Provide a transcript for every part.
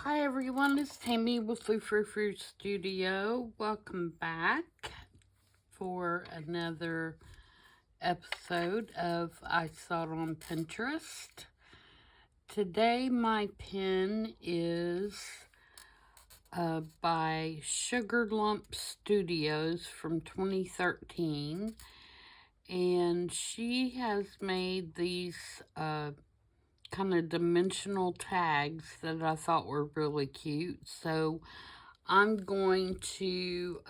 Hi everyone, it's Tammy with Frou-frou Studio. Welcome back for another episode of I Saw It on Pinterest. Today my pen is by Sugar Lump Studios from 2013. And she has made these kind of dimensional tags that I thought were really cute. So I'm going to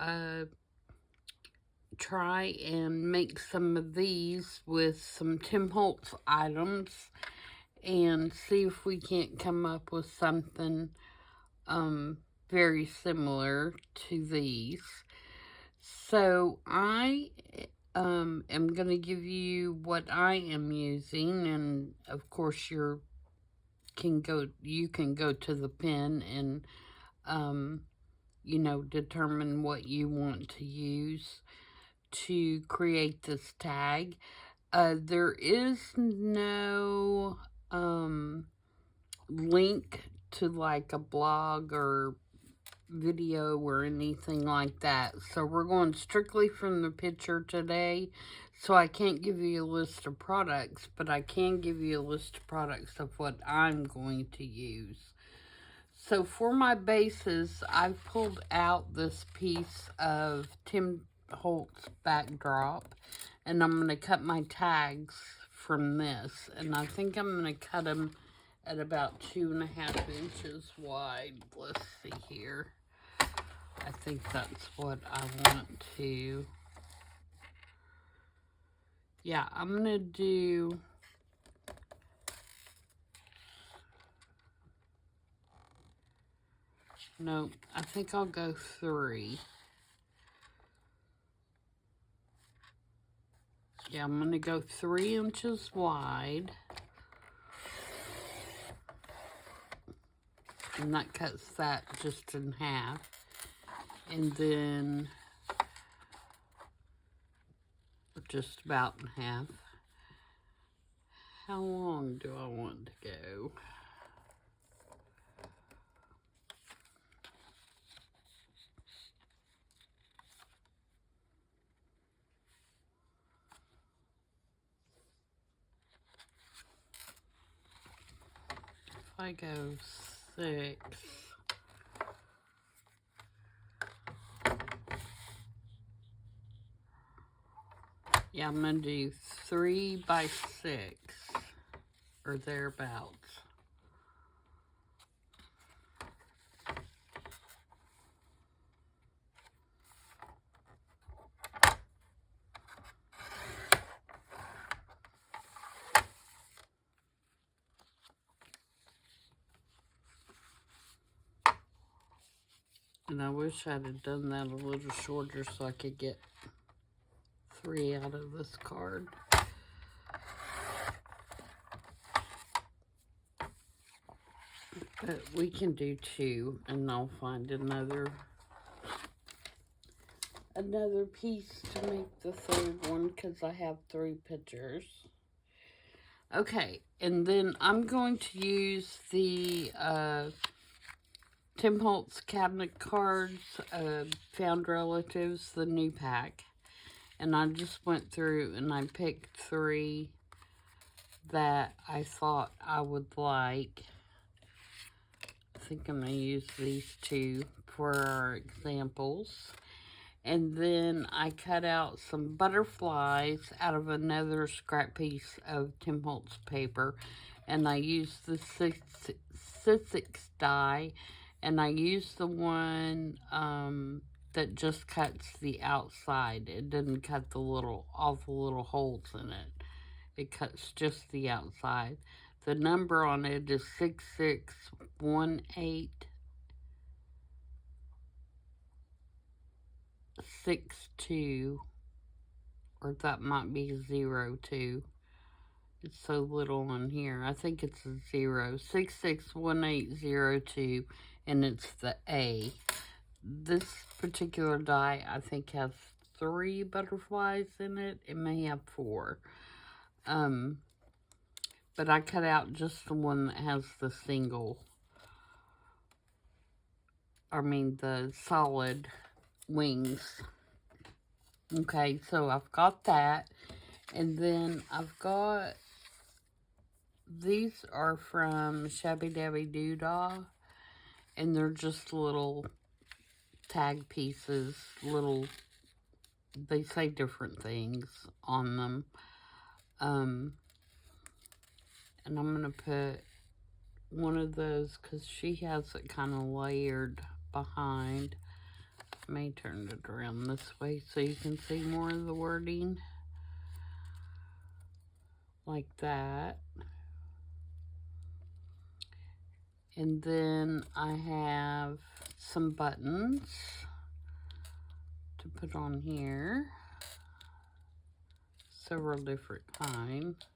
try and make some of these with some Tim Holtz items and see if we can't come up with something very similar to these. So I am going to give you what I am using, and of course you can go to the pen and determine what you want to use to create this tag. There is no link to like a blog or video or anything like that. So we're going strictly from the picture today. So I can't give you a list of products, but I can give you a list of products of what I'm going to use. So for my bases, I've pulled out this piece of Tim Holtz backdrop, and I'm going to cut my tags from this. And I think I'm going to cut them at about 2.5 inches wide. Let's see here. I think that's what I want to. Yeah, I'm going to do. No, I think I'll go 3. Yeah, I'm going to go 3 inches wide. And that cuts that just in half. And then just about in half. How long do I want to go? If I go 6. Yeah, I'm going to do 3 by 6 or thereabouts. And I wish I'd have done that a little shorter so I could get 3 out of this card. But we can do 2, and I'll find another piece to make the 3rd one, because I have 3 pictures. Okay, and then I'm going to use the Tim Holtz cabinet cards, Found Relatives, the new pack. And I just went through and I picked 3 that I thought I would like. I think I'm going to use these 2 for our examples. And then I cut out some butterflies out of another scrap piece of Tim Holtz paper. And I used the Sizzix die. And I used the one that just cuts the outside. It didn't cut all the little holes in it. It cuts just the outside. The number on it is 661862, or that might be 02. It's so little on here. I think it's a 0. 661802, and it's the A. This particular die, I think, has 3 butterflies in it. It may have 4. But I cut out just the one that has the single the solid wings. Okay, so I've got that. And then I've got, these are from Shabby Dabby Doodah. And they're just little tag pieces, they say different things on them. And I'm going to put one of those because she has it kind of layered behind. I may turn it around this way so you can see more of the wording. Like that. And then I have some buttons to put on here. Several different kinds.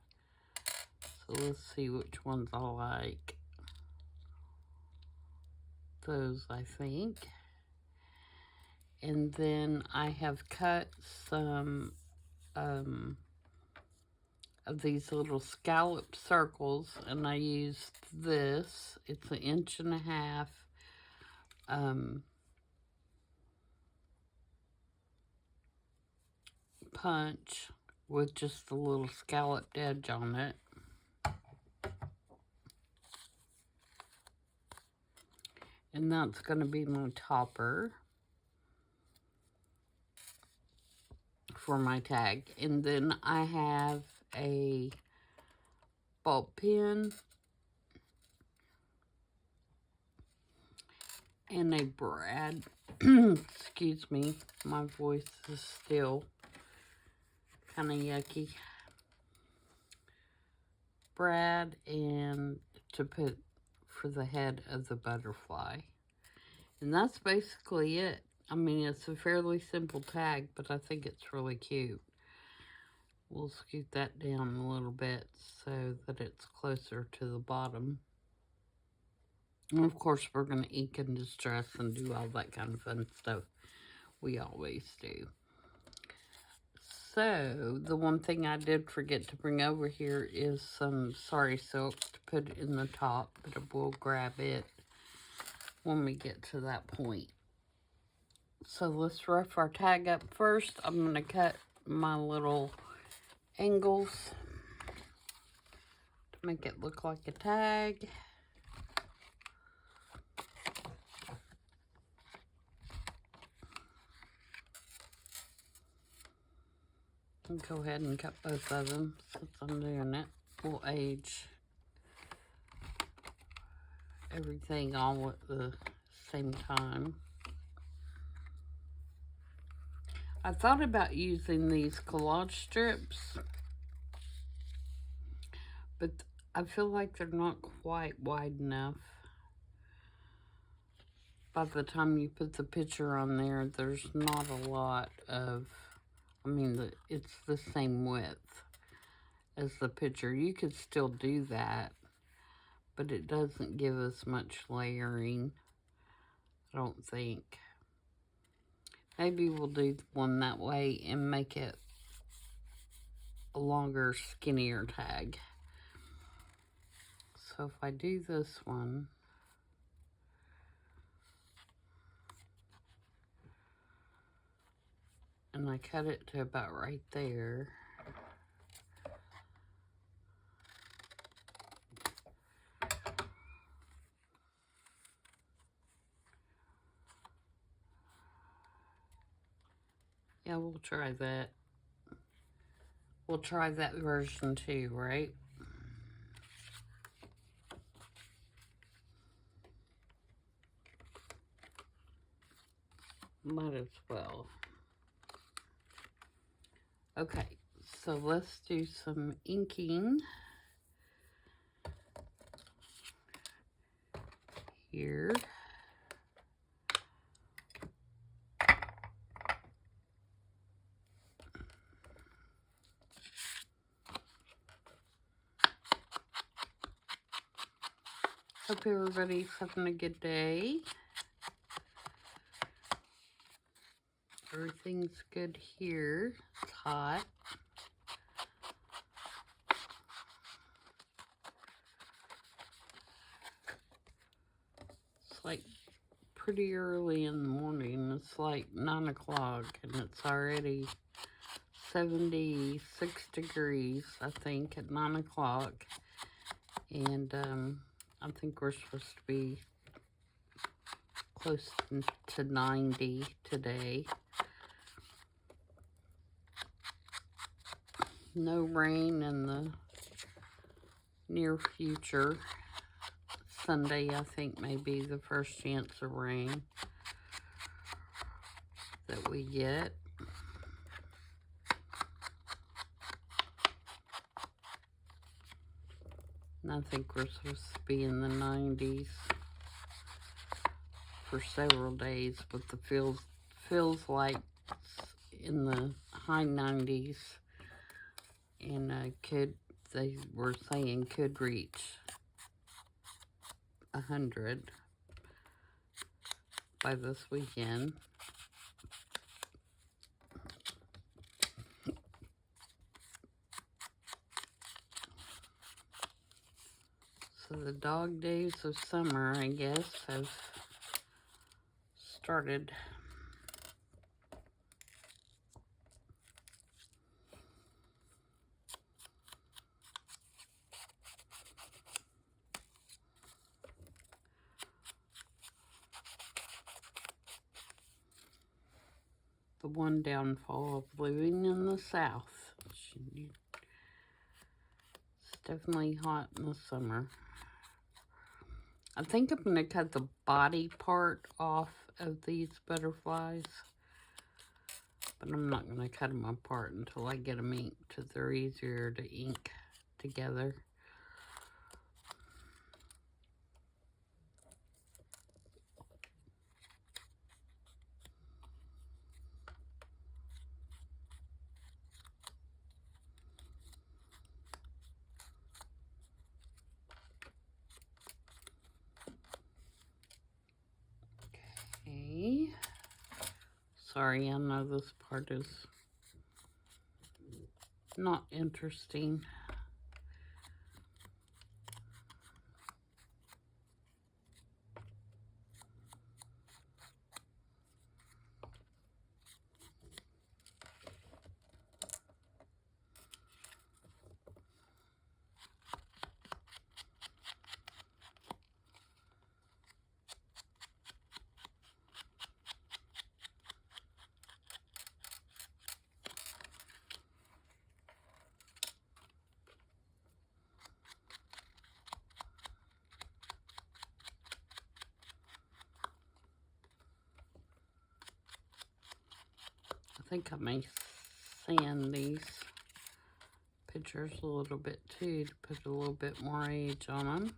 So let's see which ones I like. Those, I think. And then I have cut some of these little scalloped circles, and I used this. It's 1.5 inches punch with just a little scalloped edge on it. And that's going to be my topper for my tag. And then I have a ball pen and a brad. Excuse me, my voice is still kind of yucky. Brad, and to put for the head of the butterfly. And that's basically it. I mean, it's a fairly simple tag, but I think it's really cute. We'll scoot that down a little bit so that it's closer to the bottom. And of course, we're going to ink and distress and do all that kind of fun stuff. We always do. So, the one thing I did forget to bring over here is some sari silk to put in the top, but we'll grab it when we get to that point. So, let's rough our tag up first. I'm going to cut my little angles to make it look like a tag. And go ahead and cut both of them since I'm doing it. We'll age everything all at the same time. I thought about using these collage strips, but I feel like they're not quite wide enough. By the time you put the picture on there, there's not a lot of, it's the same width as the picture. You could still do that, but it doesn't give us much layering, I don't think. Maybe we'll do one that way and make it a longer, skinnier tag. So if I do this one, and I cut it to about right there, yeah, we'll try that. We'll try that version too, right? Might as well. Okay, so let's do some inking here. Hope everybody's having a good day. Everything's good here. It's hot. It's like pretty early in the morning. It's like 9 o'clock and it's already 76 degrees, I think, at 9 o'clock. And I think we're supposed to be close to 90 today. No rain in the near future. Sunday, I think, may be the first chance of rain that we get. And I think we're supposed to be in the 90s for several days, but the feels like it's in the high 90s, and they were saying could reach 100 by this weekend. So the dog days of summer, I guess, have started. The one downfall of living in the South. It's definitely hot in the summer. I think I'm going to cut the body part off of these butterflies, but I'm not going to cut them apart until I get them inked, because they're easier to ink together. Okay. Sorry, I know this part is not interesting. I think I may sand these pictures a little bit too, to put a little bit more age on them.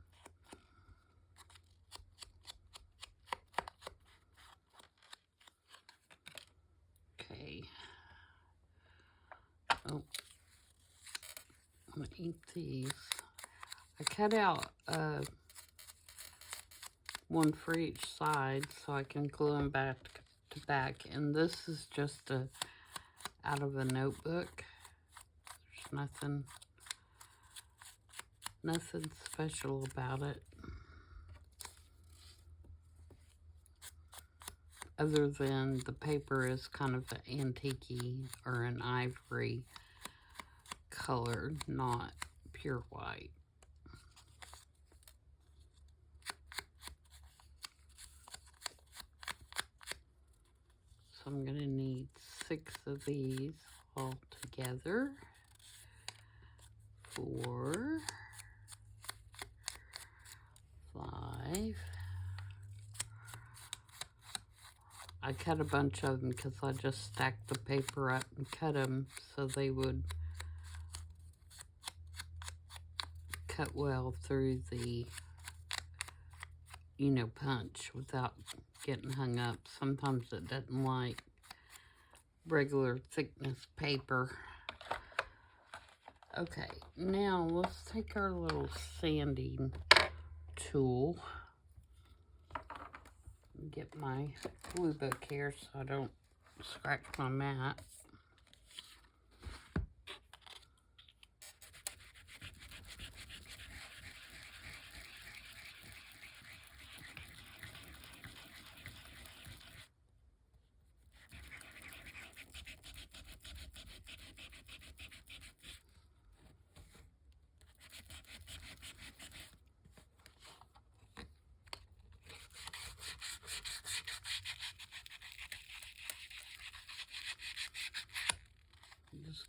Okay. Oh, I'm gonna ink these. I cut out one for each side so I can glue them back to back, and this is just out of a notebook. There's nothing special about it, other than the paper is kind of an antique-y or an ivory color, not pure white. So I'm going to need 6 of these all together. 4, 5. I cut a bunch of them because I just stacked the paper up and cut them so they would cut well through the, punch without getting hung up. Sometimes it doesn't like regular thickness paper. Okay, now let's take our little sanding tool and get my glue book here so I don't scratch my mat.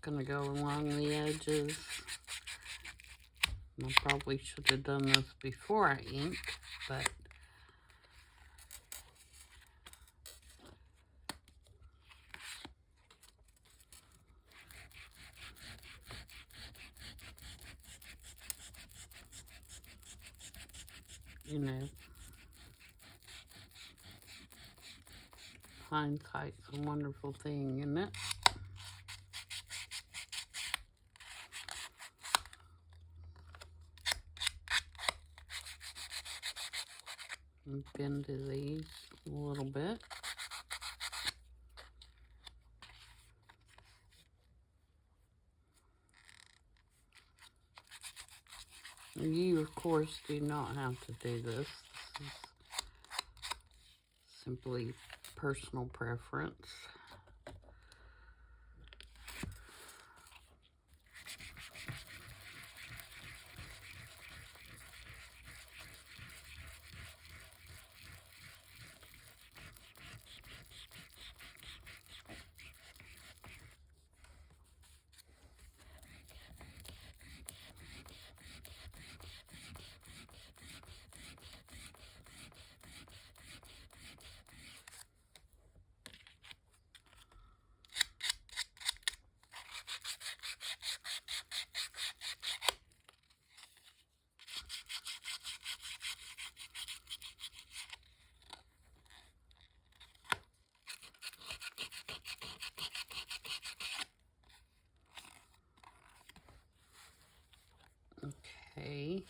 gonna go along the edges. I probably should have done this before I inked, but you know, hindsight's a wonderful thing, isn't it? And bend to these a little bit. You, of course, do not have to do this. This is simply personal preference. Okay.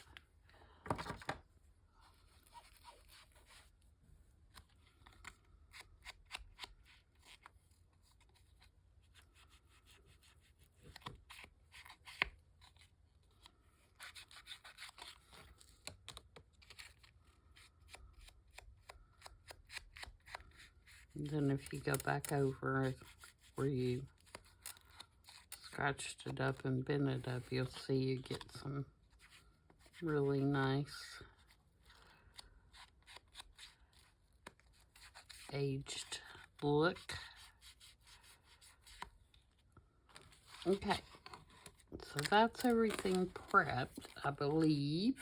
And then if you go back over where you scratched it up and bent it up, you'll see you get some really nice aged look. Okay, so that's everything prepped, I believe.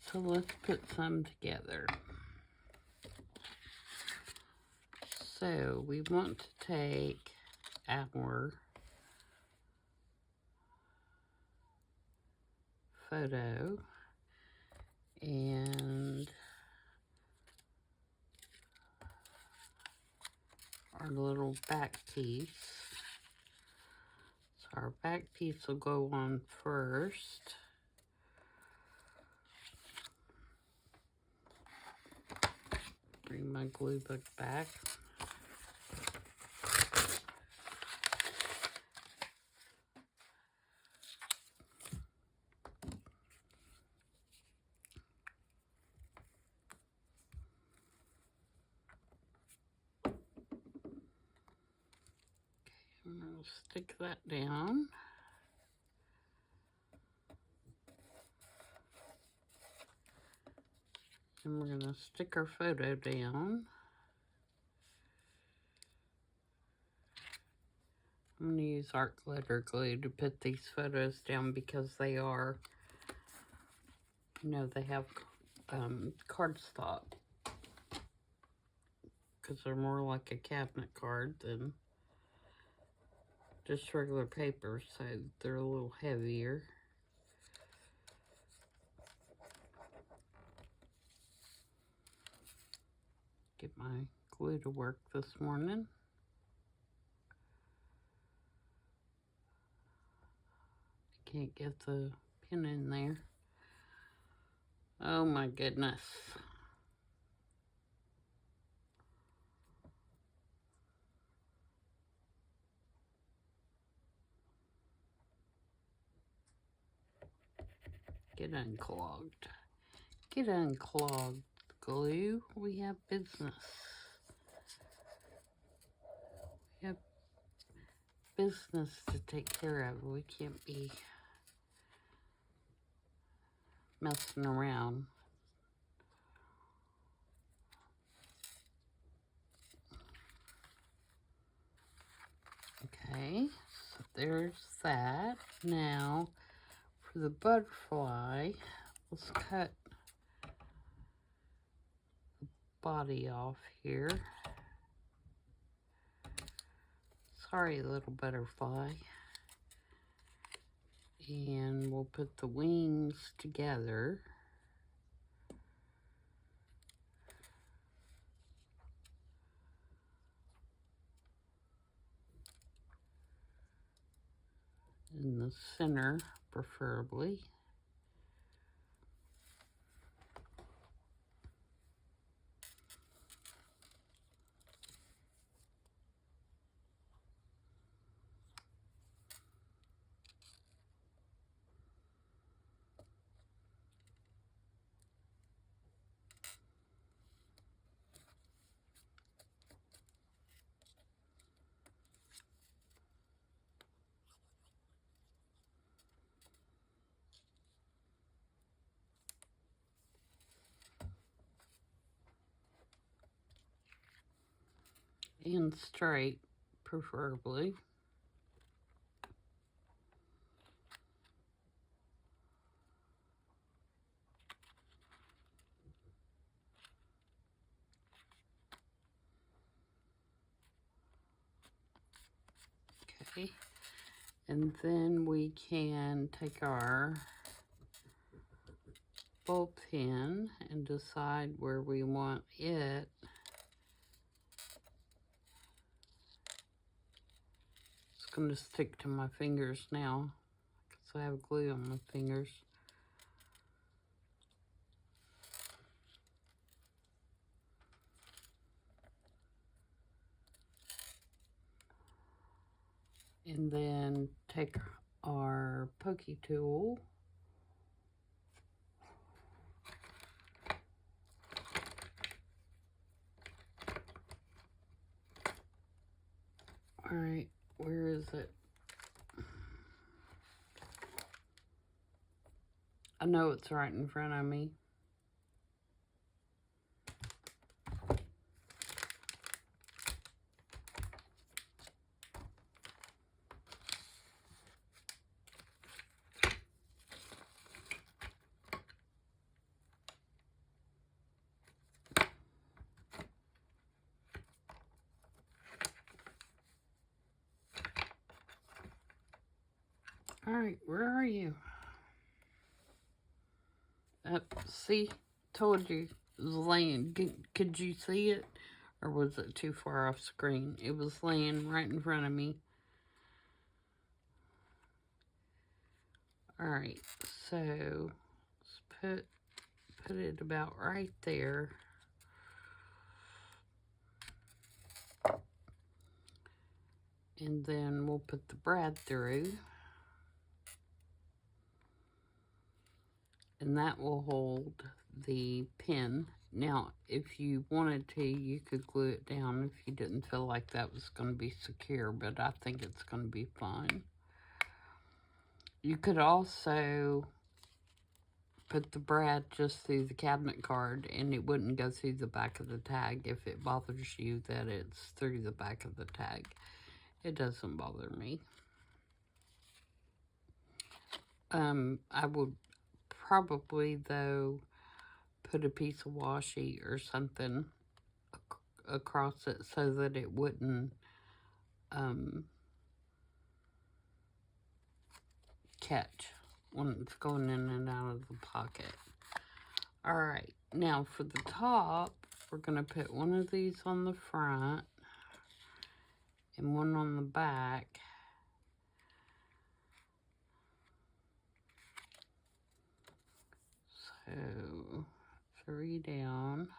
So let's put some together. So we want to take our photo and our little back piece. So our back piece will go on first. Bring my glue book back. And I'll stick that down. And we're going to stick our photo down. I'm going to use art glitter glue to put these photos down because they are, you know, they have cardstock. Because they're more like a cabinet card than just regular paper, so they're a little heavier. Get my glue to work this morning. Can't get the pin in there. Oh my goodness. Get unclogged. Get unclogged, glue. We have business. We have business to take care of. We can't be messing around. Okay, so there's that. Now, for the butterfly, let's cut the body off here. Sorry, little butterfly. And we'll put the wings together. In the center, preferably. And straight, preferably. Okay, and then we can take our ball pin and decide where we want it. It's going to stick to my fingers now because I have glue on my fingers. And then take our pokey tool all right, where is it? I know it's right in front of me. All right, where are you? See, told you it was laying. Could you see it? Or was it too far off screen? It was laying right in front of me. All right, so let's put it about right there. And then we'll put the brad through. And that will hold the pin. Now, if you wanted to, you could glue it down if you didn't feel like that was going to be secure, but I think it's going to be fine. You could also put the brad just through the cabinet card and it wouldn't go through the back of the tag if it bothers you that it's through the back of the tag. It doesn't bother me. I would probably, though, put a piece of washi or something across it so that it wouldn't catch when it's going in and out of the pocket. All right, now for the top, we're going to put one of these on the front and one on the back. So 3 down.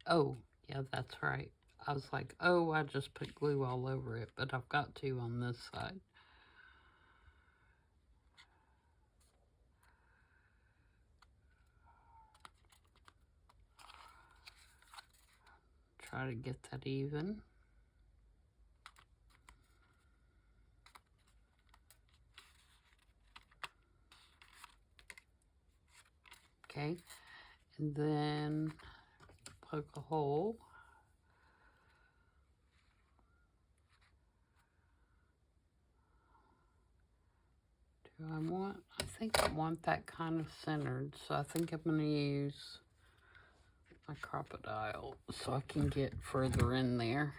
Oh, yeah, that's right. I was like, oh, I just put glue all over it, but I've got two on this side. Try to get that even. Okay, and then poke a hole. I think I want that kind of centered, so I think I'm going to use my crocodile so I can get further in there.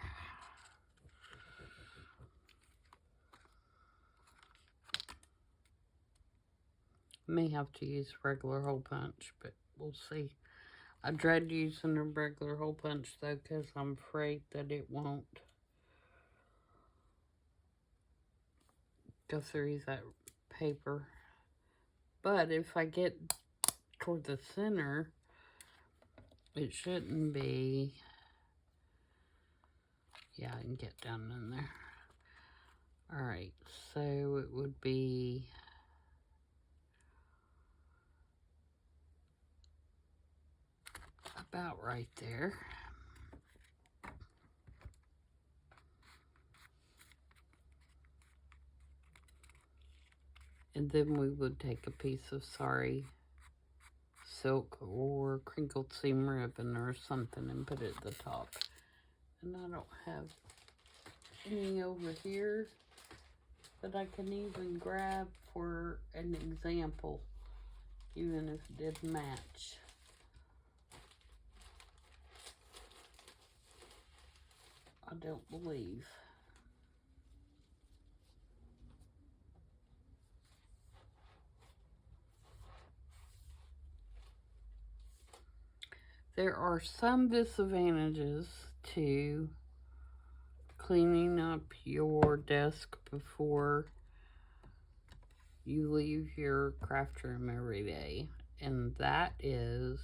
May have to use regular hole punch, but we'll see. I dread using a regular hole punch though, because I'm afraid that it won't go through that paper. But if I get toward the center, it shouldn't be. Yeah, I can get down in there. Alright, so it would be about right there. And then we would take a piece of sari silk or crinkled seam ribbon or something and put it at the top. And I don't have any over here that I can even grab for an example, even if it didn't match. I don't believe. There are some disadvantages to cleaning up your desk before you leave your craft room every day. And that is,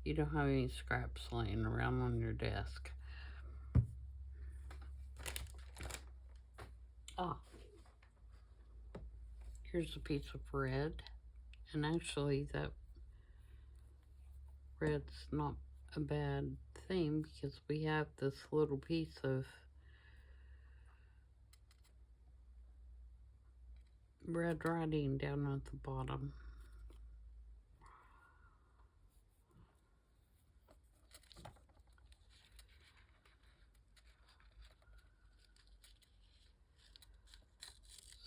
you don't have any scraps laying around on your desk. Ah, here's a piece of red. And actually that red's not a bad thing because we have this little piece of red writing down at the bottom.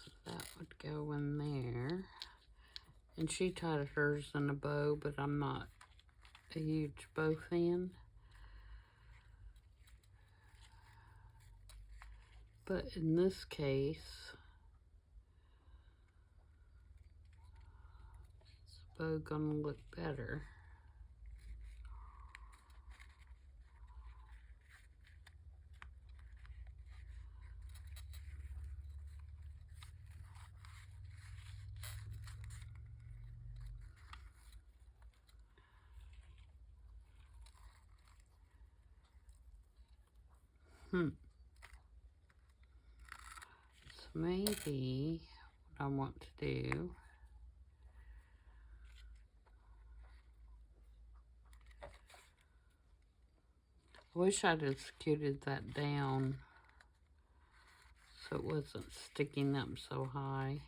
So that would go in there. And she tied hers in a bow, but I'm not a huge bow fan. But in this case, this bow gonna look better. So maybe what I want to do, I wish I'd have scooted that down so it wasn't sticking up so high.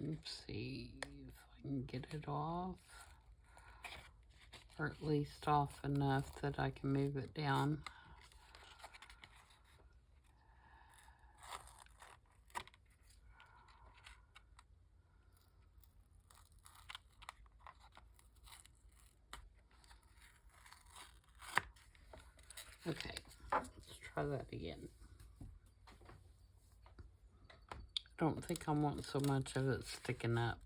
Let's see if I can get it off, or at least off enough that I can move it down. Okay, let's try that again. I don't think I want so much of it sticking up.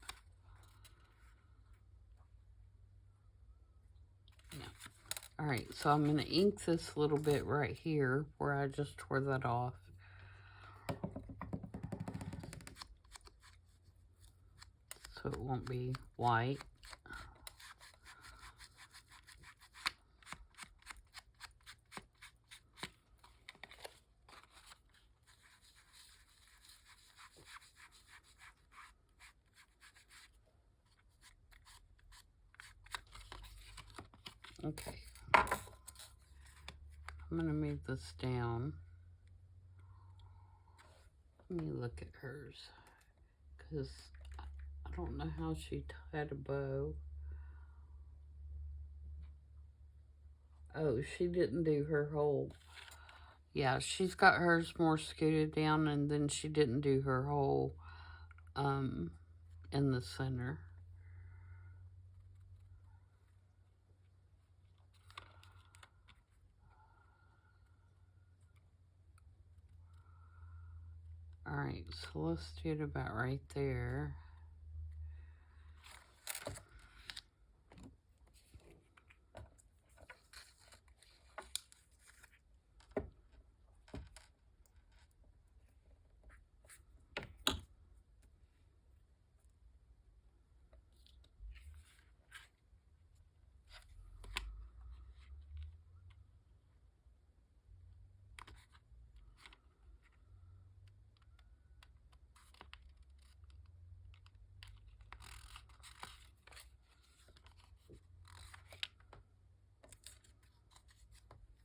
Alright, so I'm going to ink this little bit right here where I just tore that off. So it won't be white. Okay. I'm going to move this down. Let me look at hers. Because I don't know how she tied a bow. Oh, she didn't do her whole. Yeah, she's got hers more scooted down, and then she didn't do her whole in the center. Alright, so let's do it about right there.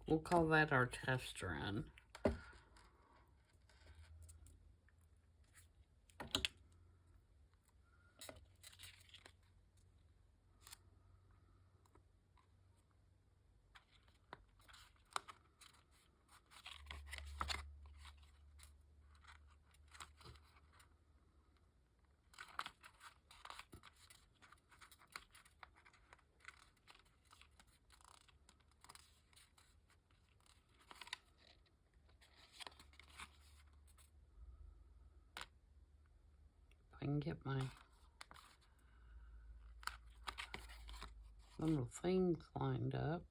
We'll call that our test run. I can get my little things lined up.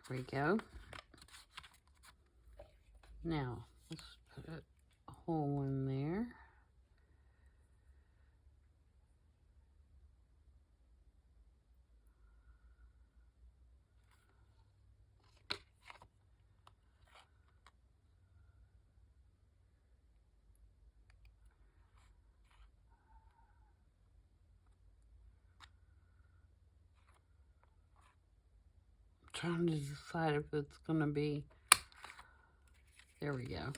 There we go. Now, let's put a hole in there. Trying to decide if it's going to be, there we go.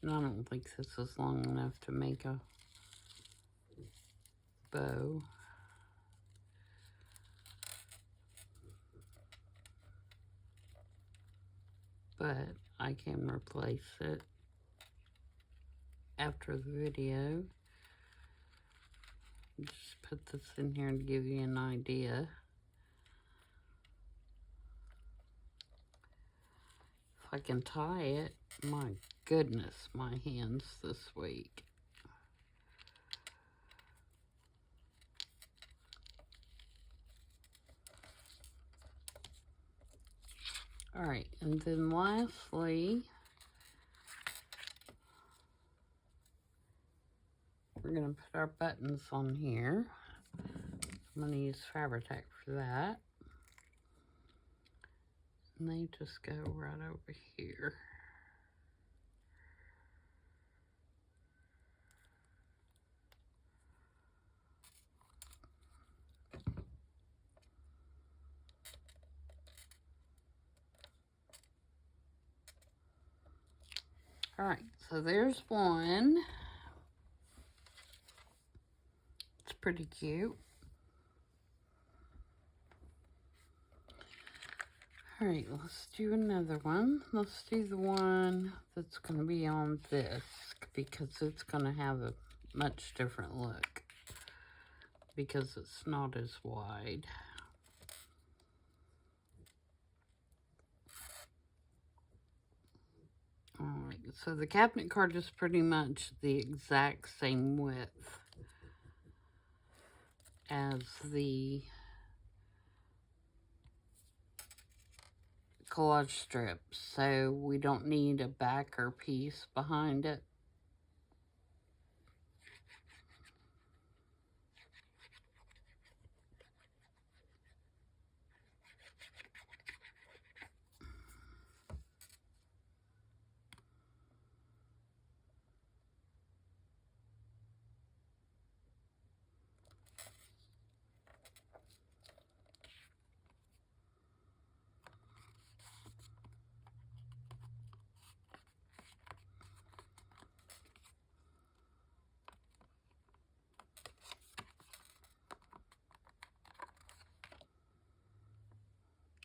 And I don't think this is long enough to make a bow. But I can replace it after the video. Just put this in here to give you an idea. If I can tie it, my goodness, my hands this week. All right, and then lastly, we're going to put our buttons on here. I'm going to use Fabri-Tac for that. And they just go right over here. All right, so there's one. It's pretty cute. All right, let's do another one. Let's do the one that's going to be on this because it's going to have a much different look because it's not as wide. So the cabinet card is pretty much the exact same width as the collage strip, so we don't need a backer piece behind it.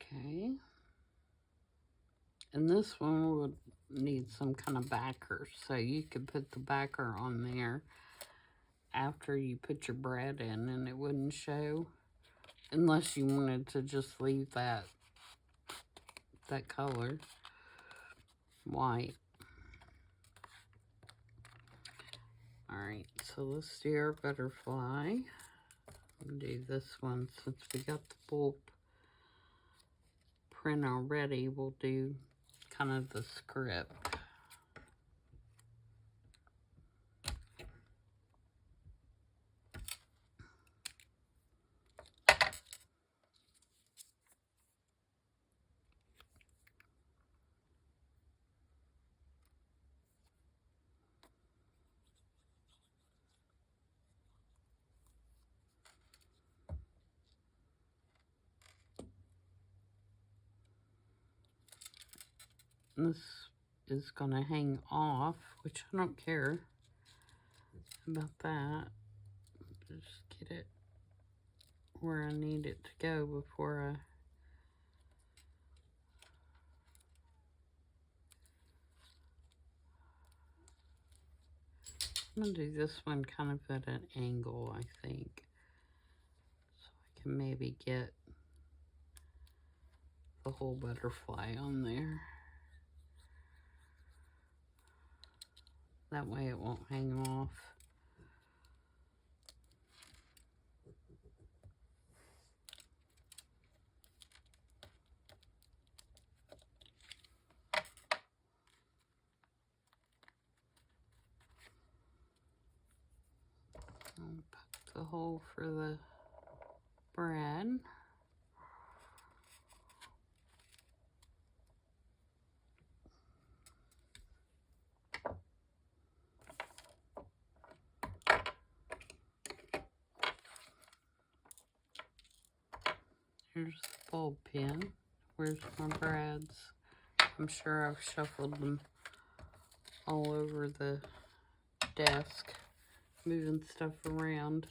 Okay. And this one would need some kind of backer, so you could put the backer on there after you put your bread in and it wouldn't show, unless you wanted to just leave that color white. Alright, so let's do our butterfly. We'll do this one since we got the full print already. We'll do kind of the script. This is going to hang off, which I don't care about that. Just get it where I need it to go before I'm going to do this one kind of at an angle, I think. So I can maybe get the whole butterfly on there. That way it won't hang off. I'll put the hole for the bread. Here's the bulb pin. Where's my brads? I'm sure I've shuffled them all over the desk, moving stuff around.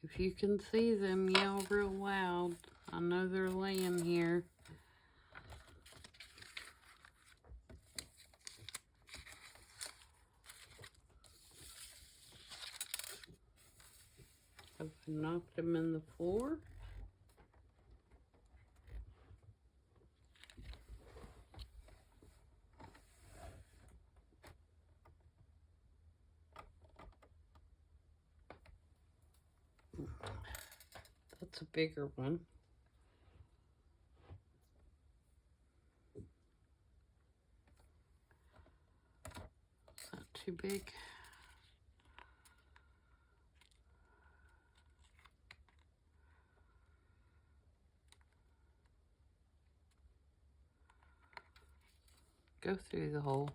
If you can see them, yell real loud. I know they're laying here. Have I knocked them in the floor? That's a bigger one. Not too big. Go through the hole.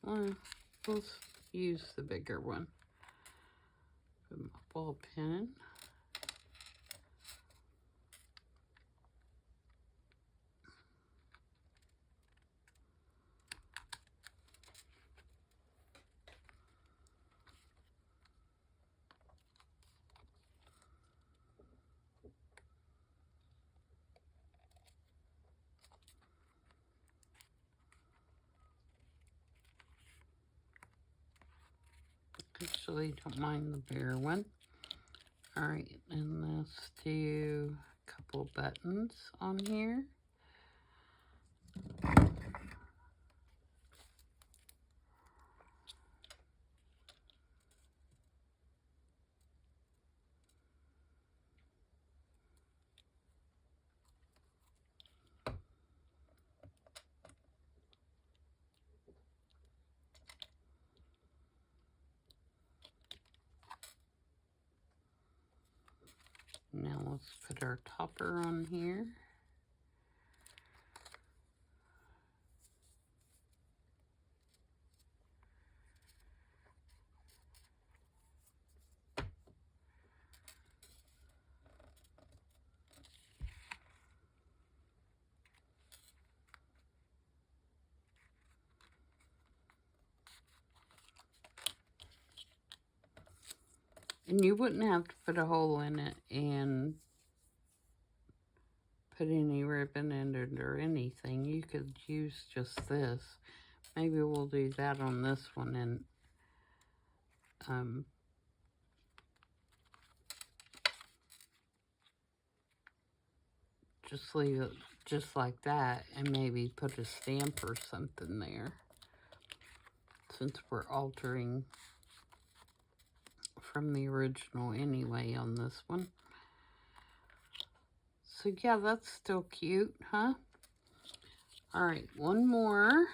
We'll use the bigger one. Put my ball pin. Actually, don't mind the bare one. Alright, and let's do a couple buttons on here. Now let's put our topper on here. And you wouldn't have to put a hole in it and put any ribbon in it or anything. You could use just this. Maybe we'll do that on this one and just leave it just like that and maybe put a stamp or something there, since we're altering from the original anyway on this one. So yeah, that's still cute, huh? Alright, one more.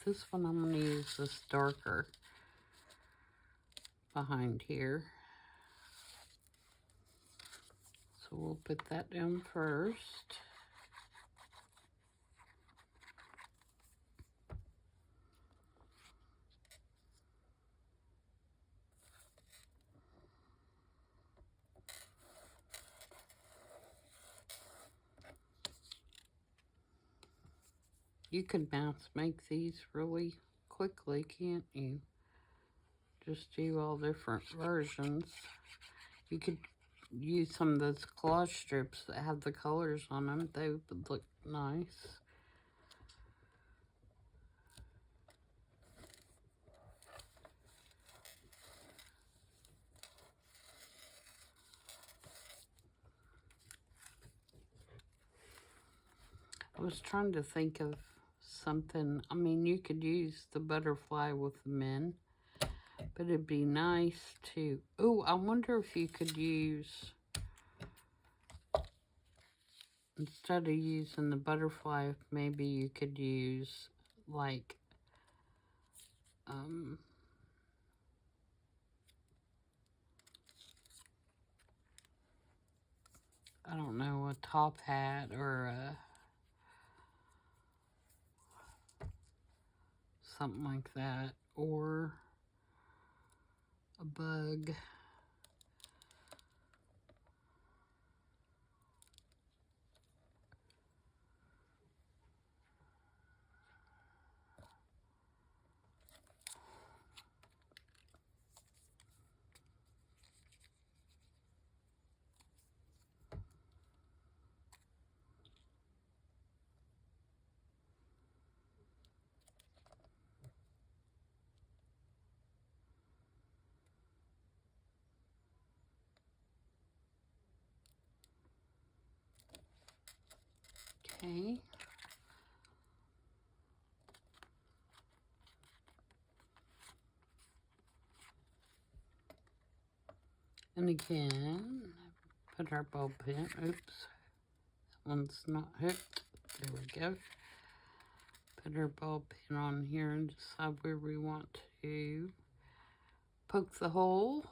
This one I'm going to use this darker behind here. So we'll put that down first. You could mass make these really quickly, can't you? Just do all different versions. You could use some of those collage strips that have the colors on them. They would look nice. I was trying to think of something. I mean, you could use the butterfly with the men, but it'd be nice to... Oh, I wonder if you could use... Instead of using the butterfly, maybe you could use, like, I don't know, a top hat or a... something like that, or a bug. Okay. And again, put our ball pin. Oops. That one's not hooked. There we go. Put our ball pin on here and decide where we want to poke the hole.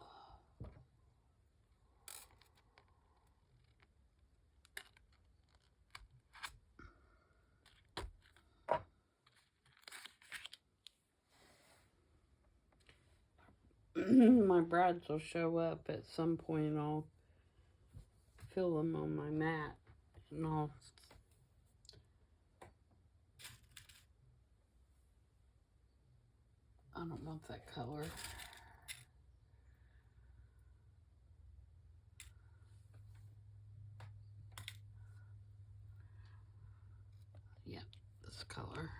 My brads will show up at some point and I'll fill them on my mat. And I don't want that color. Yeah, this color.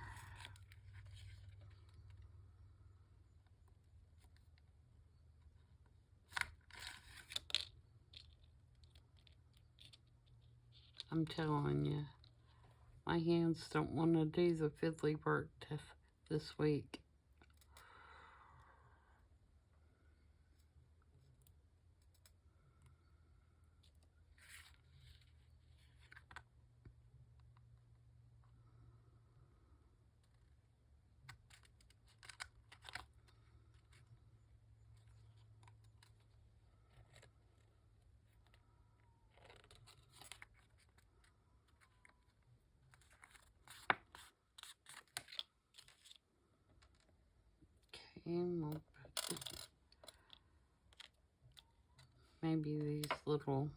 I'm telling you, my hands don't want to do the fiddly work this week. Okay, we'll put maybe these little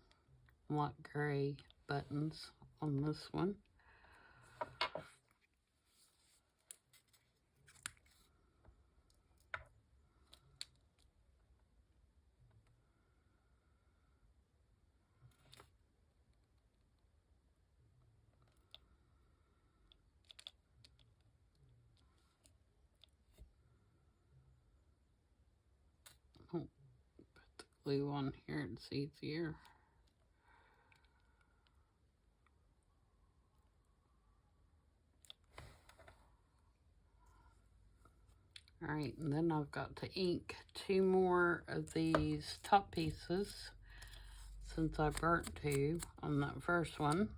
light gray buttons on this one. Oh, put the glue on here, it's easier. Alright, and then I've got to ink 2 more of these top pieces since I burnt 2 on that first one.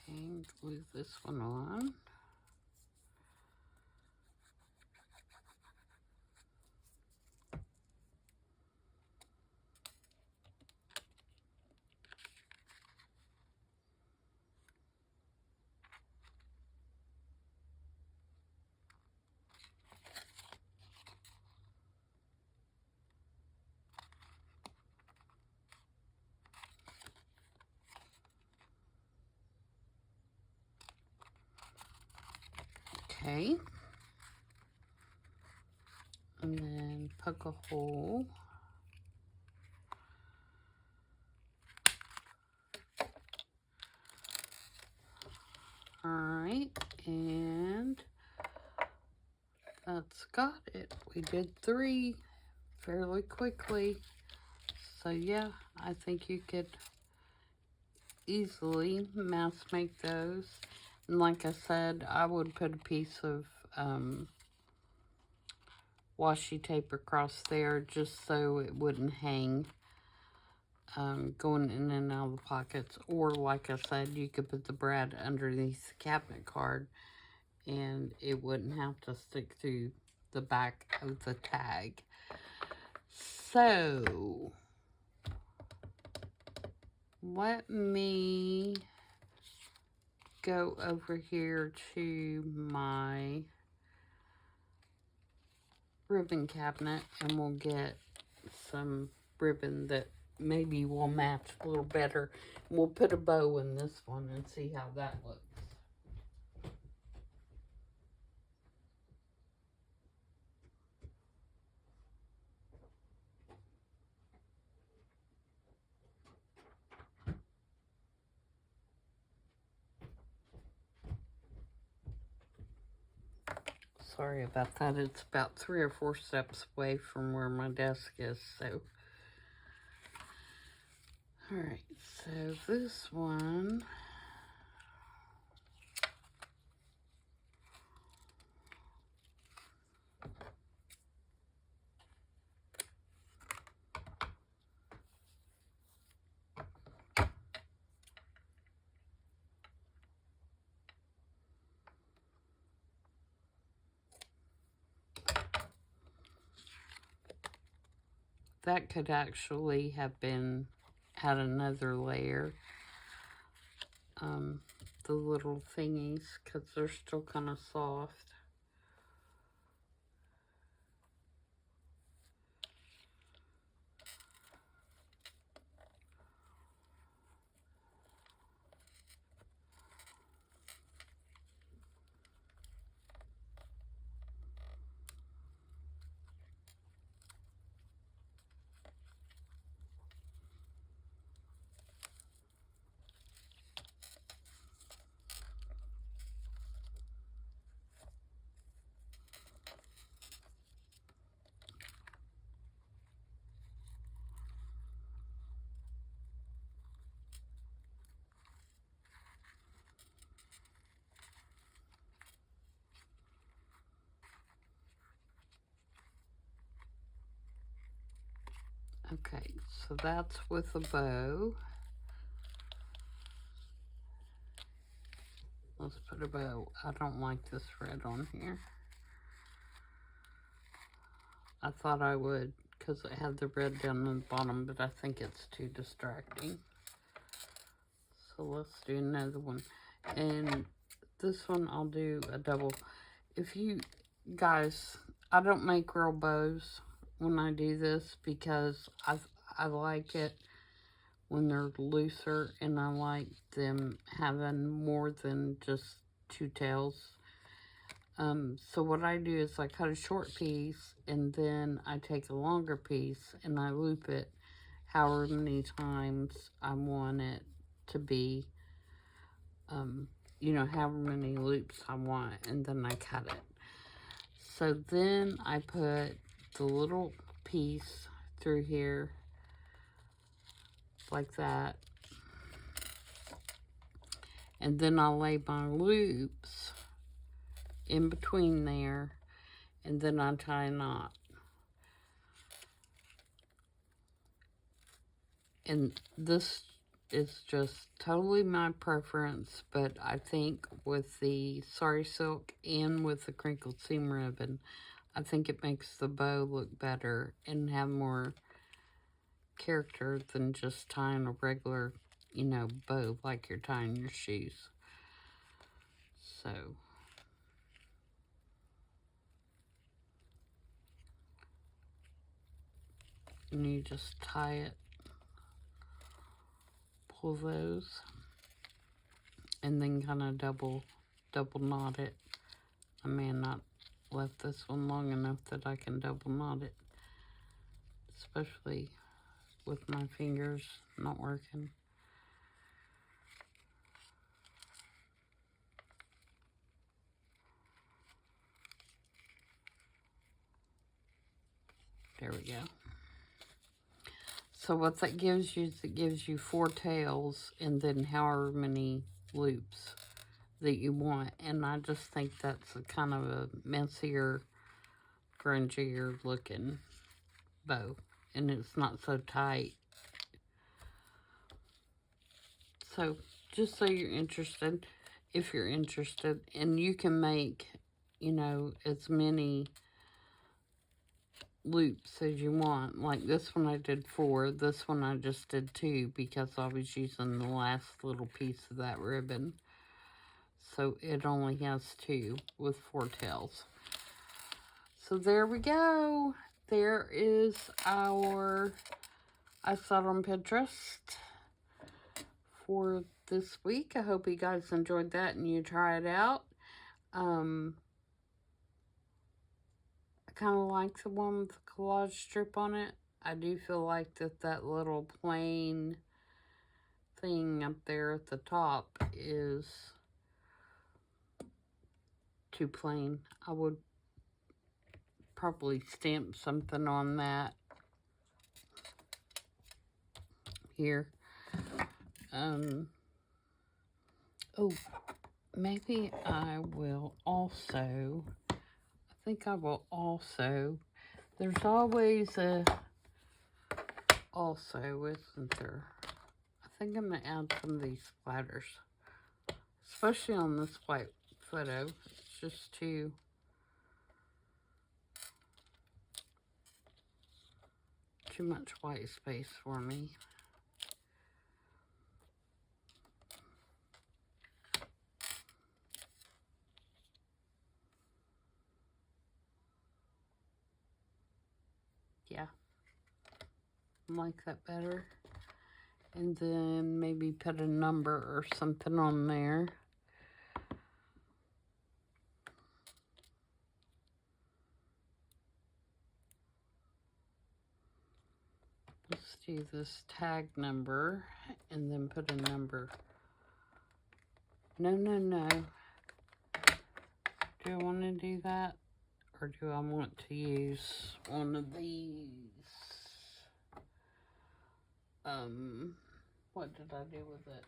And glue this one on. Okay. And then poke a hole. Alright, and that's got it. We did 3 fairly quickly. So yeah, I think you could easily mass make those. And like I said, I would put a piece of washi tape across there just so it wouldn't hang going in and out of the pockets. Or like I said, you could put the brad underneath the cabinet card and it wouldn't have to stick through the back of the tag. So let me go over here to my ribbon cabinet and we'll get some ribbon that maybe will match a little better. We'll put a bow in this one and see how that looks. Sorry about that. It's about 3 or 4 steps away from where my desk is, so. Alright, so this one. that could actually have been, had another layer. The little thingies, because they're still kind of soft. Okay, so that's with a bow. Let's put a bow. I don't like this red on here. I thought I would because it had the red down the bottom, but I think it's too distracting. So let's do another one. And this one I'll do a double. If you guys, I don't make real bows when I do this because I like it when they're looser, and I like them having more than just two tails. So what I do is I cut a short piece, and then I take a longer piece and I loop it however many times I want it to be, you know, however many loops I want, and then I cut it. So then I put the little piece through here like that, and then I'll lay my loops in between there, and then I tie a knot. And this is just totally my preference, but I think with the Sari Silk and with the crinkled seam ribbon, I think it makes the bow look better and have more character than just tying a regular, you know, bow like you're tying your shoes. So, and you just tie it, pull those, and then kind of double knot it. I may not left this one long enough that I can double knot it, especially with my fingers not working. There we go. So what that gives you is it gives you 4 tails and then however many loops that you want. And I just think that's a kind of a messier, grungier looking bow. And it's not so tight. So just so you're interested, if you're interested, and you can make, you know, as many loops as you want. Like this one I did 4, this one I just did 2 because I was using the last little piece of that ribbon. So it only has 2 with 4 tails. So there we go. There is our I saw it on Pinterest for this week. I hope you guys enjoyed that and you try it out. I kind of like the one with the collage strip on it. I do feel like that little plain thing up there at the top is too plain. I would probably stamp something on that here. Oh, maybe I will also, there's always a also, isn't there? I think I'm going to add some of these splatters, especially on this white photo. It's just too too much white space for me. Yeah, I like that better. And then maybe put a number or something on there. Let's do this tag number and then put a number. No. Do I want to do that? Or do I want to use one of these? What did I do with it?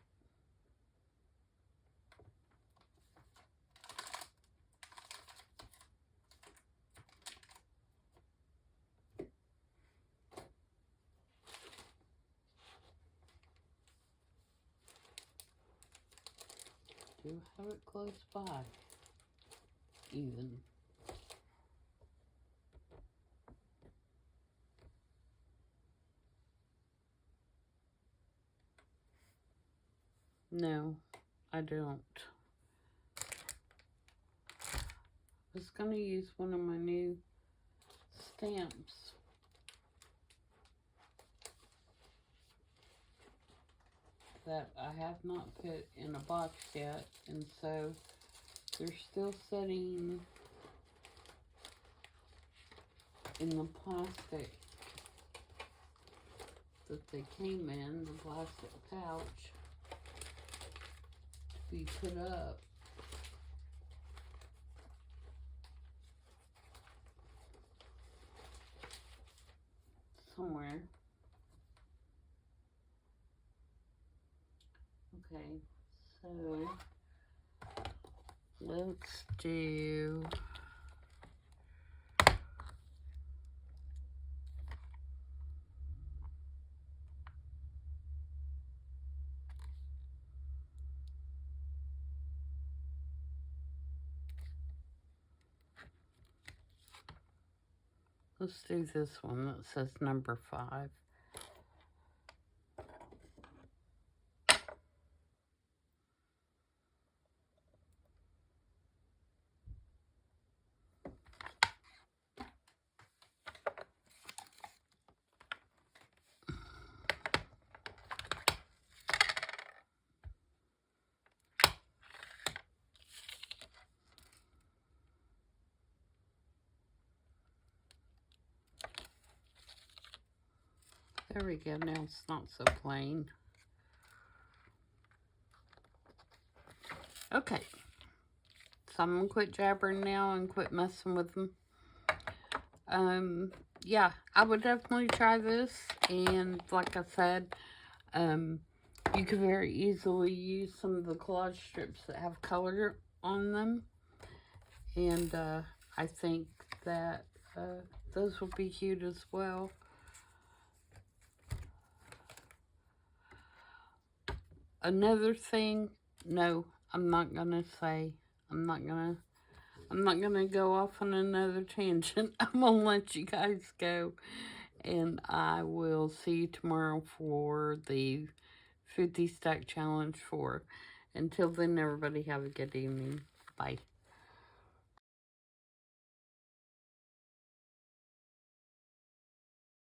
Do I have it close by? Even. No, I don't. I was going to use one of my new stamps. That I have not put in a box yet, and so they're still sitting in the plastic that they came in, the plastic pouch, to be put up. Somewhere. Okay, so let's do this one that says number 5. There we go, now it's not so plain. Okay, so I'm gonna quit jabbering now and quit messing with them. Yeah, I would definitely try this, and like I said, you could very easily use some of the collage strips that have color on them, and I think that those will be cute as well. Another thing, no, I'm not gonna go off on another tangent. I'm gonna let you guys go, and I will see you tomorrow for the 50 stack challenge 4. Until then, everybody have a good evening. Bye.